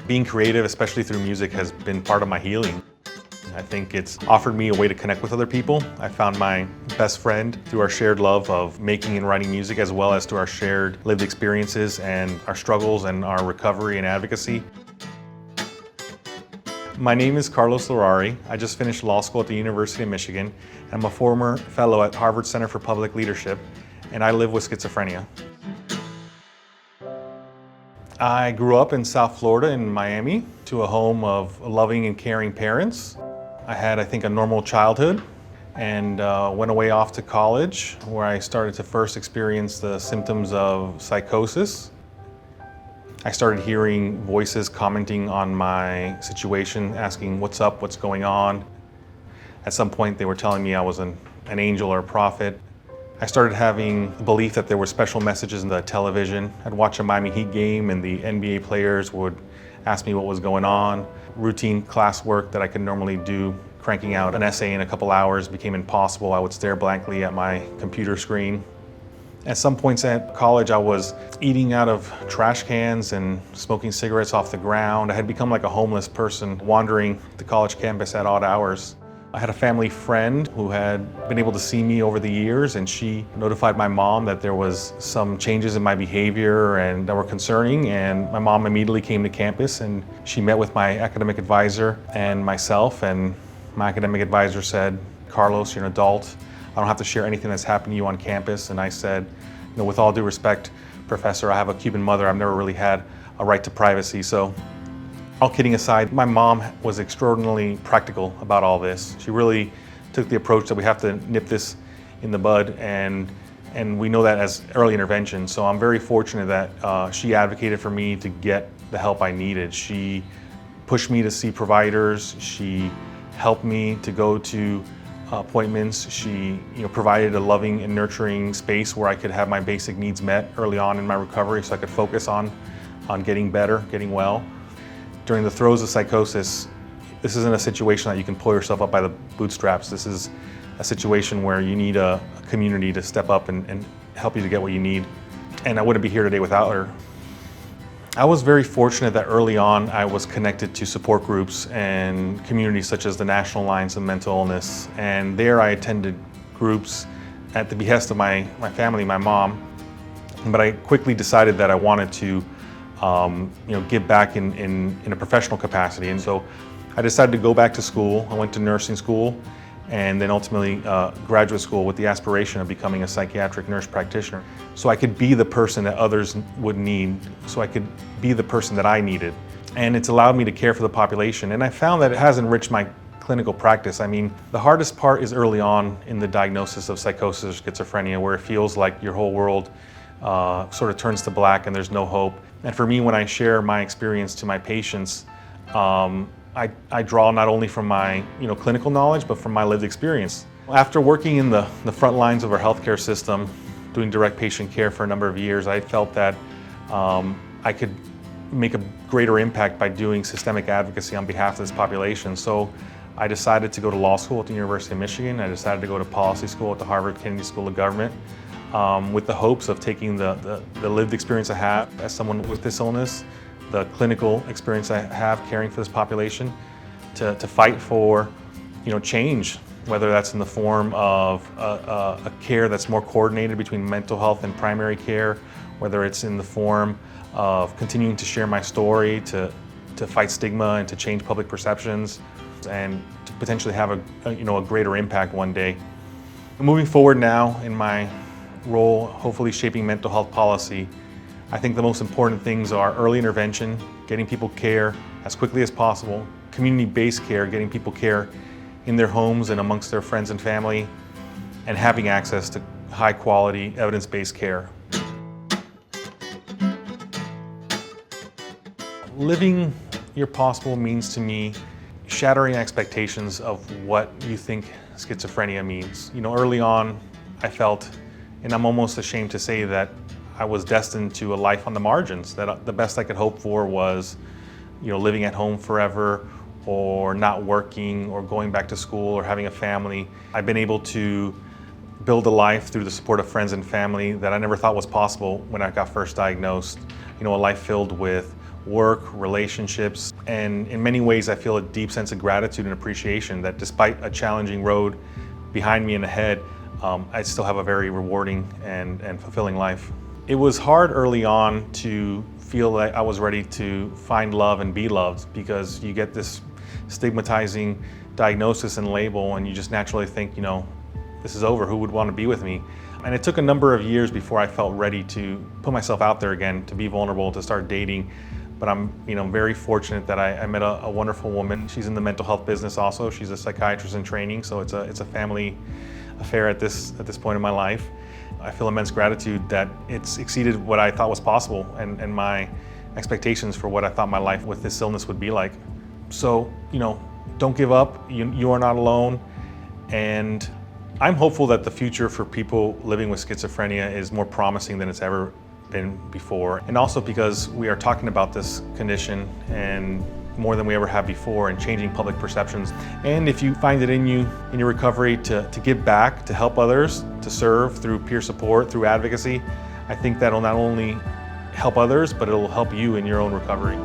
Being creative, especially through music, has been part of my healing. I think it's offered me a way to connect with other people. I found my best friend through our shared love of making and writing music, as well as through our shared lived experiences and our struggles and our recovery and advocacy. My name is Carlos Lorari. I just finished law school at the University of Michigan. I'm a former fellow at Harvard Center for Public Leadership, and I live with schizophrenia. I grew up in South Florida in Miami to a home of loving and caring parents. I had, I think, a normal childhood and went away off to college where I started to first experience the symptoms of psychosis. I started hearing voices commenting on my situation, asking what's up, what's going on. At some point they were telling me I was an angel or a prophet. I started having the belief that there were special messages in the television. I'd watch a Miami Heat game and the NBA players would ask me what was going on. Routine classwork that I could normally do, cranking out an essay in a couple hours, became impossible. I would stare blankly at my computer screen. At some points at college, I was eating out of trash cans and smoking cigarettes off the ground. I had become like a homeless person wandering the college campus at odd hours. I had a family friend who had been able to see me over the years, and she notified my mom that there was some changes in my behavior and that were concerning, and my mom immediately came to campus and she met with my academic advisor and myself, and my academic advisor said, "Carlos, you're an adult. I don't have to share anything that's happened to you on campus." And I said, with all due respect, Professor, I have a Cuban mother. I've never really had a right to privacy. So all kidding aside, my mom was extraordinarily practical about all this. She really took the approach that we have to nip this in the bud, and we know that as early intervention. So I'm very fortunate that she advocated for me to get the help I needed. She pushed me to see providers. She helped me to go to appointments. She provided a loving and nurturing space where I could have my basic needs met early on in my recovery so I could focus on getting better, getting well. During the throes of psychosis, this isn't a situation that you can pull yourself up by the bootstraps. This is a situation where you need a community to step up and help you to get what you need. And I wouldn't be here today without her. I was very fortunate that early on I was connected to support groups and communities such as the National Alliance of Mental Illness. And there I attended groups at the behest of my family, my mom. But I quickly decided that I wanted to give back in a professional capacity. And so I decided to go back to school. I went to nursing school and then ultimately graduate school with the aspiration of becoming a psychiatric nurse practitioner. So I could be the person that others would need, so I could be the person that I needed. And it's allowed me to care for the population. And I found that it has enriched my clinical practice. I mean, the hardest part is early on in the diagnosis of psychosis or schizophrenia, where it feels like your whole world sort of turns to black and there's no hope. And for me, when I share my experience to my patients, I draw not only from my clinical knowledge, but from my lived experience. After working in the front lines of our healthcare system, doing direct patient care for a number of years, I felt that I could make a greater impact by doing systemic advocacy on behalf of this population. So I decided to go to law school at the University of Michigan. I decided to go to policy school at the Harvard Kennedy School of Government with the hopes of taking the lived experience I have as someone with this illness, the clinical experience I have caring for this population, to fight for change, whether that's in the form of a care that's more coordinated between mental health and primary care, whether it's in the form of continuing to share my story, to fight stigma and to change public perceptions, and to potentially have a greater impact one day. Moving forward now in my role, hopefully shaping mental health policy, I think the most important things are early intervention, getting people care as quickly as possible, community-based care, getting people care in their homes and amongst their friends and family, and having access to high-quality, evidence-based care. Living your possible means to me shattering expectations of what you think schizophrenia means. Early on, I felt, and I'm almost ashamed to say that I was destined to a life on the margins, that the best I could hope for was, living at home forever, or not working, or going back to school, or having a family. I've been able to build a life through the support of friends and family that I never thought was possible when I got first diagnosed. A life filled with work, relationships, and in many ways I feel a deep sense of gratitude and appreciation that despite a challenging road behind me and ahead, I still have a very rewarding and fulfilling life. It was hard early on to feel like I was ready to find love and be loved, because you get this stigmatizing diagnosis and label and you just naturally think, this is over, who would want to be with me? And it took a number of years before I felt ready to put myself out there again, to be vulnerable, to start dating. But I'm very fortunate that I met a wonderful woman. She's in the mental health business also. She's a psychiatrist in training, so it's a family affair at this point in my life. I feel immense gratitude that it's exceeded what I thought was possible and my expectations for what I thought my life with this illness would be like. So, don't give up. You are not alone. And I'm hopeful that the future for people living with schizophrenia is more promising than it's ever been before. And also because we are talking about this condition and more than we ever have before, and changing public perceptions. And if you find it in you, in your recovery, to give back, to help others, to serve through peer support, through advocacy, I think that'll not only help others, but it'll help you in your own recovery.